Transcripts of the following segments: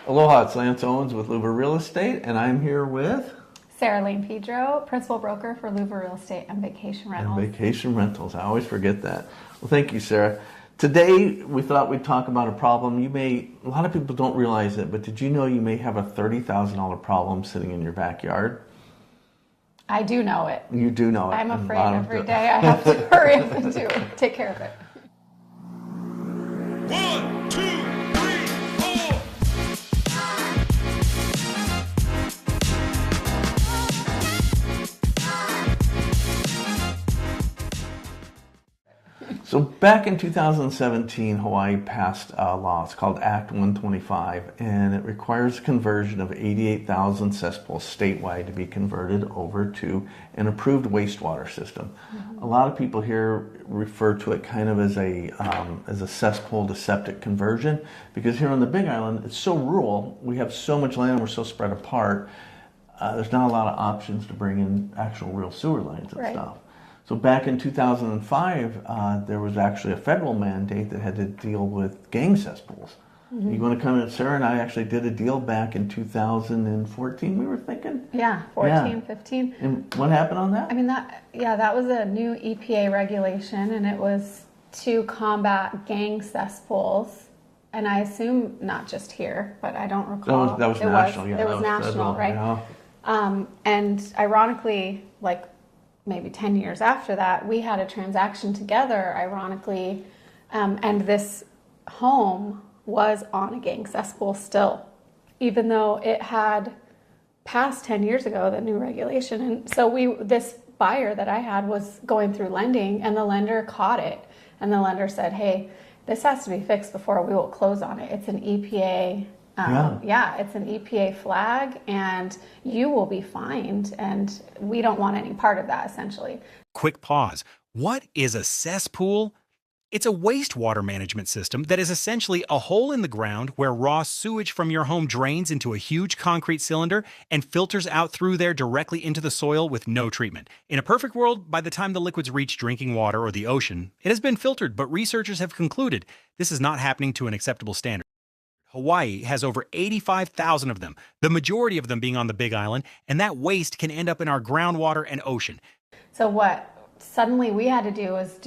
Aloha, it's Lance Owens with LUVA Real Estate, and I'm here with Sarah Lane Pedro, principal broker for LUVA Real Estate and Vacation Rentals. And Vacation Rentals. I always forget that. Well, thank you, Sarah. Today, we thought we'd talk about a problem. A lot of people don't realize it, but did you know you may have a $30,000 problem sitting in your backyard? I do know it. You do know it. I'm afraid every day I have to hurry up and take care of it. 1, 2, 3, 4. So back in 2017, Hawaii passed a law. It's called Act 125, and it requires conversion of 88,000 cesspools statewide to be converted over to an approved wastewater system. Mm-hmm. A lot of people here refer to it kind of as a cesspool to septic conversion, because here on the Big Island, it's so rural. We have so much land. We're so spread apart. There's not a lot of options to bring in actual real sewer lines and stuff. So back in 2005, there was actually a federal mandate that had to deal with gang cesspools. Mm-hmm. You want to come in? Sarah and I actually did a deal back in 2014, we were thinking? Yeah, 14, 15. And what happened on that? I mean, that was a new EPA regulation, and it was to combat gang cesspools. And I assume not just here, but I don't recall. That was national, yeah. It was national, federal, right? Yeah. And ironically, like, maybe 10 years after that, we had a transaction together, ironically, and this home was on a gang cesspool still, even though it had passed 10 years ago, the new regulation. And so this buyer that I had was going through lending, and the lender caught it, and the lender said, hey, this has to be fixed before we will close on it. It's an EPA it's an EPA flag, and you will be fined, and we don't want any part of that, essentially. Quick pause. What is a cesspool? It's a wastewater management system that is essentially a hole in the ground where raw sewage from your home drains into a huge concrete cylinder and filters out through there directly into the soil with no treatment. In a perfect world, by the time the liquids reach drinking water or the ocean, it has been filtered, but researchers have concluded this is not happening to an acceptable standard. Hawaii has over 85,000 of them, the majority of them being on the Big Island, and that waste can end up in our groundwater and ocean. So what suddenly we had to do was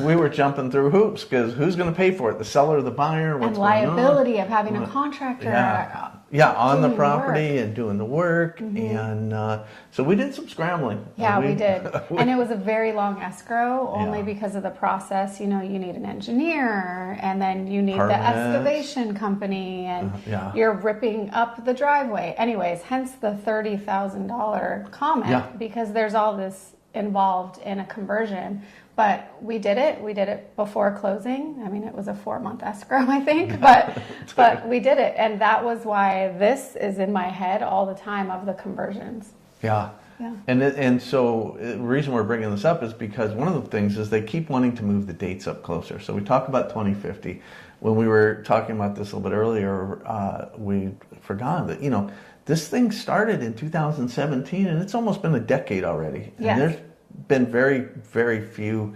we were jumping through hoops, because who's going to pay for it? The seller or the buyer? What's and liability of having a contractor on the property and doing the work. Mm-hmm. And so we did some scrambling. Yeah, we did. And it was a very long escrow, only because of the process. You know, you need an engineer, and then you need the excavation company, and you're ripping up the driveway. Anyways, hence the $30,000 comment, because there's all this involved in a conversion. But we did it. We did it before closing. I mean, it was a 4-month escrow, I think, but we did it. And that was why this is in my head all the time, of the conversions. Yeah. And so the reason we're bringing this up is because one of the things is they keep wanting to move the dates up closer. So we talk about 2050. When we were talking about this a little bit earlier, we forgot that, this thing started in 2017, and it's almost been a decade already. Yes. And there's been very, very few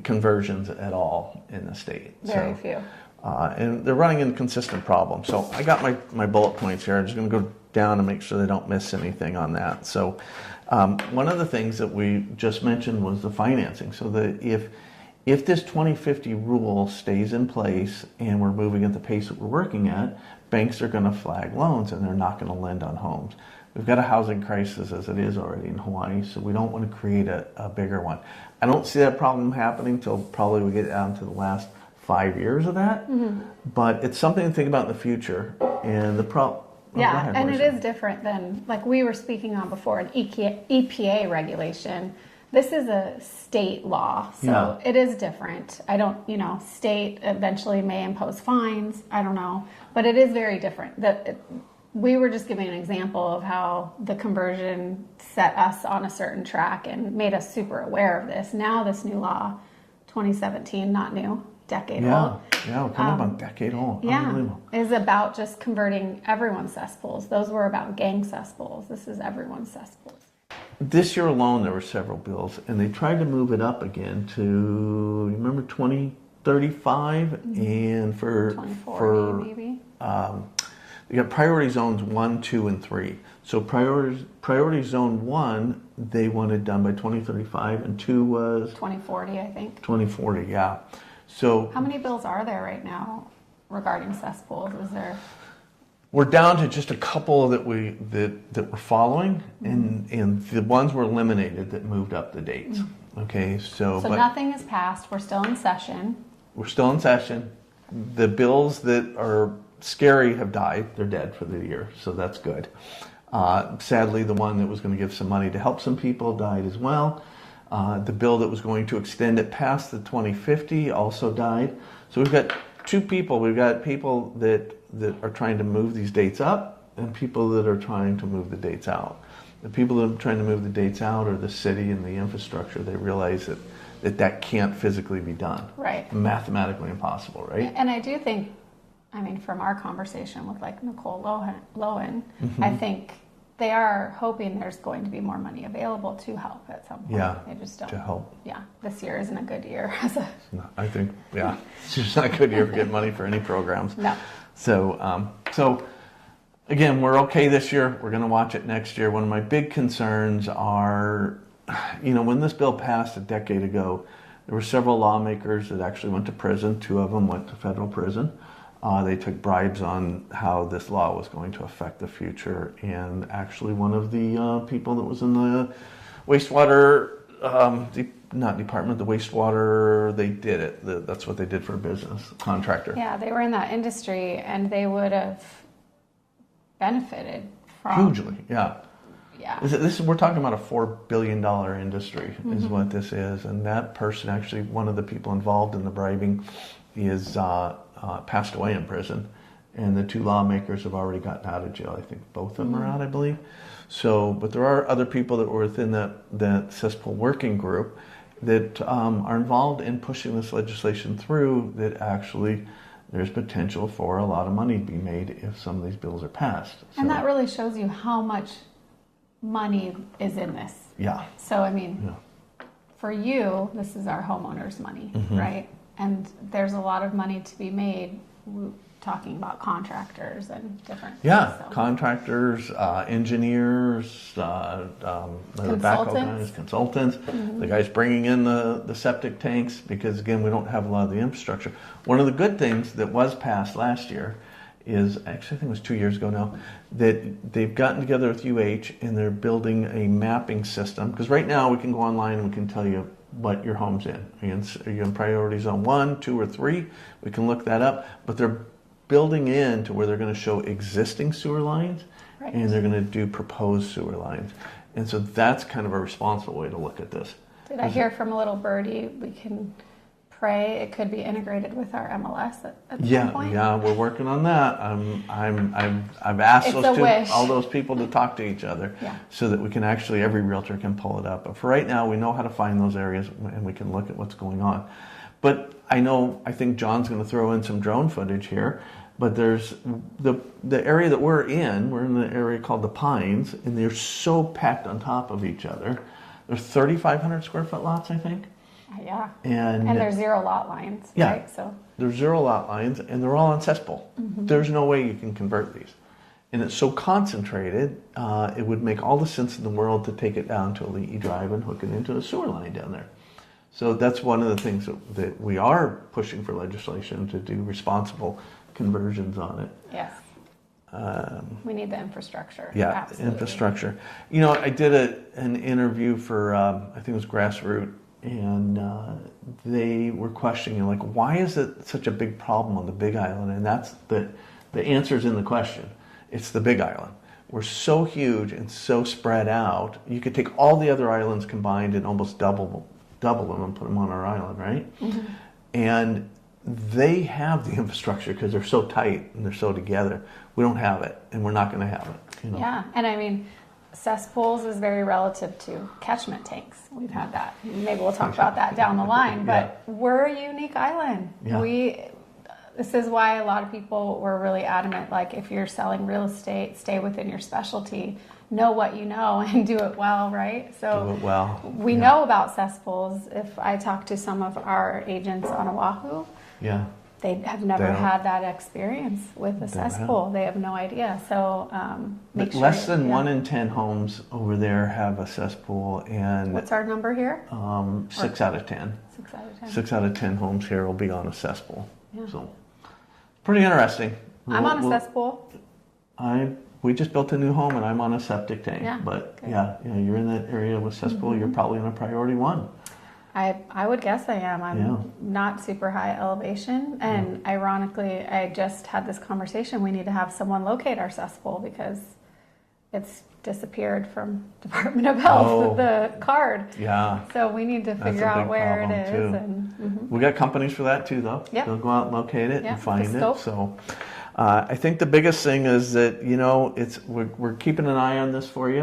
conversions at all in the state. Very few. And they're running into consistent problems. So I got my bullet points here. I'm just going to go down and make sure they don't miss anything on that. So one of the things that we just mentioned was the financing. So that if this 2050 rule stays in place and we're moving at the pace that we're working at, banks are going to flag loans, and they're not going to lend on homes. We've got a housing crisis as it is already in Hawaii, so we don't want to create a bigger one. I don't see that problem happening till probably we get down to the last 5 years of that, but it's something to think about in the future. And the problem... and it is different than, like we were speaking on before, an EPA regulation. This is a state law, so it is different. I don't, state eventually may impose fines, I don't know, but it is very different. We were just giving an example of how the conversion set us on a certain track and made us super aware of this. Now this new law, 2017, not new, decade old. Yeah, we're coming up on decade old. Is about just converting everyone's cesspools. Those were about gang cesspools. This is everyone's cesspools. This year alone, there were several bills, and they tried to move it up again to, remember, 20 35, and for 2040 maybe. you got priority zones 1, 2, and 3. So priority zone 1, they wanted done by 2035, and 2 was 2040, I think. 2040. Yeah. So How many bills are there right now regarding cesspools? Is there? we're down to just a couple that we're following, and the ones were eliminated that moved up the dates. Okay, So but nothing is passed. We're still in session. we're still in session. The bills that are scary have died. They're dead for the year, so that's good. Sadly, the one that was going to give some money to help some people died as well. The bill that was going to extend it past the 2050 also died. So we've got two people. We've got people that are trying to move these dates up, and people that are trying to move the dates out. The people that are trying to move the dates out are the city and the infrastructure. They realize that can't physically be done. Right. Mathematically impossible, right? And I do think, I mean, from our conversation with like Nicole Lowen, I think they are hoping there's going to be more money available to help at some point. Yeah, They just don't. to help. Yeah, this year isn't a good year. No, I think, yeah, it's just not a good year for getting money for any programs. No. So again, we're okay this year. We're going to watch it next year. One of my big concerns are, when this bill passed a decade ago, there were several lawmakers that actually went to prison. 2 of them went to federal prison. They took bribes on how this law was going to affect the future. And actually one of the people that was in the wastewater, not department, the wastewater, they did it. That's what they did for a business, contractor. Yeah, they were in that industry and they would have benefited from. Hugely, yeah. Yeah. We're talking about a $4 billion industry is what this is. And that person, actually, one of the people involved in the bribing is passed away in prison. And the 2 lawmakers have already gotten out of jail. I think both of them are out, I believe. So, but there are other people that were within that Cespool working group that are involved in pushing this legislation through, that actually there's potential for a lot of money to be made if some of these bills are passed. And that really shows you how much money is in this. Yeah. So, I mean, for you, this is our homeowners' money, right? And there's a lot of money to be made talking about contractors and different things. Yeah, So. contractors, engineers, the backhoe guys, consultants, the guys bringing in the septic tanks, because again, we don't have a lot of the infrastructure. One of the good things that was passed last year is, actually I think it was 2 years ago now, that they've gotten together with UH and they're building a mapping system. Because right now we can go online and we can tell you what your home's in. Are you in priority zone 1, 2, or 3? We can look that up. But they're building in to where they're going to show existing sewer lines, Right. and they're going to do proposed sewer lines. And so that's kind of a responsible way to look at this. Did I hear from a little birdie, we can pray it could be integrated with our MLS at some point? Yeah, we're working on that. I've asked It's a wish. all those people to talk to each other, Yeah. so that we can actually, every realtor can pull it up. But for right now, we know how to find those areas and we can look at what's going on. But I think John's going to throw in some drone footage here. But there's the area that we're in the area called the Pines, and they're so packed on top of each other. There's 3,500 square foot lots, I think. Yeah. And there's 0 lot lines, Yeah. right? So There's 0 lot lines, and they're all on cesspool. There's no way you can convert these. And it's so concentrated, it would make all the sense in the world to take it down to a Leahy Drive and hook it into a sewer line down there. So that's one of the things that we are pushing for legislation to do responsible conversions on it. yes. We need the infrastructure. Yeah, Absolutely. infrastructure. I did an interview for, I think it was Grassroot, and they were questioning, like, why is it such a big problem on the Big Island? And that's the answer's in the question. It's the Big Island. We're so huge and so spread out. You could take all the other islands combined and almost double them and put them on our island, right? And they have the infrastructure because they're so tight and they're so together. We don't have it, and we're not going to have it. Yeah, and I mean, cesspools is very relative to catchment tanks. We've had that. Maybe we'll talk about that down the line, but we're a unique island. Yeah. This is why a lot of people were really adamant, like, if you're selling real estate, stay within your specialty. know what you know and do it well, right? So Do it well. we know about cesspools. If I talk to some of our agents on Oahu, Yeah. they have never They don't- had that experience with a cesspool. They have no idea. So make sure. Less than yeah. 1 in 10 homes over there have a cesspool, and What's our number here? 6 out of 10. 6 out of 10. 6 out of 10 homes here will be on a cesspool. Yeah. So, pretty interesting. I'm on a We'll- cesspool. We just built a new home and I'm on a septic tank. Yeah, But good. yeah, you're in that area with cesspool. You're probably in a priority 1. I would guess I am. I'm Yeah. not super high elevation. And ironically, I just had this conversation. We need to have someone locate our cesspool because it's disappeared from Department of Health, Oh. the card. Yeah. So we need to That's figure a out big where it problem, is. too. And We got companies for that too, though. Yep. They'll go out and locate it Yeah, and find the it. scope. So, I think the biggest thing is that we're keeping an eye on this for you.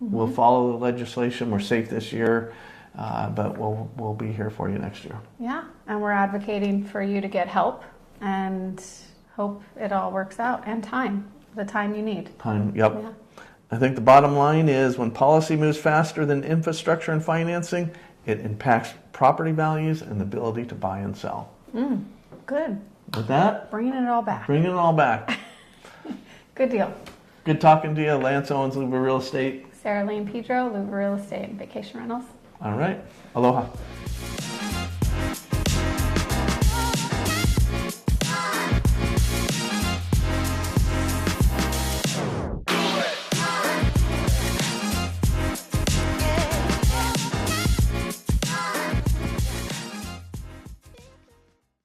Mm-hmm. We'll follow the legislation. We're safe this year, but we'll be here for you next year. yeah, and we're advocating for you to get help and hope it all works out and the time you need. Time. Yep. Yeah. I think the bottom line is when policy moves faster than infrastructure and financing, it impacts property values and the ability to buy and sell. Good. With that, Bringing it all back. bringing it all back. Good deal. Good talking to you, Lance Owens, LUVA Real Estate. Sarah Lane Pedro, LUVA Real Estate and Vacation Rentals. All right. Aloha.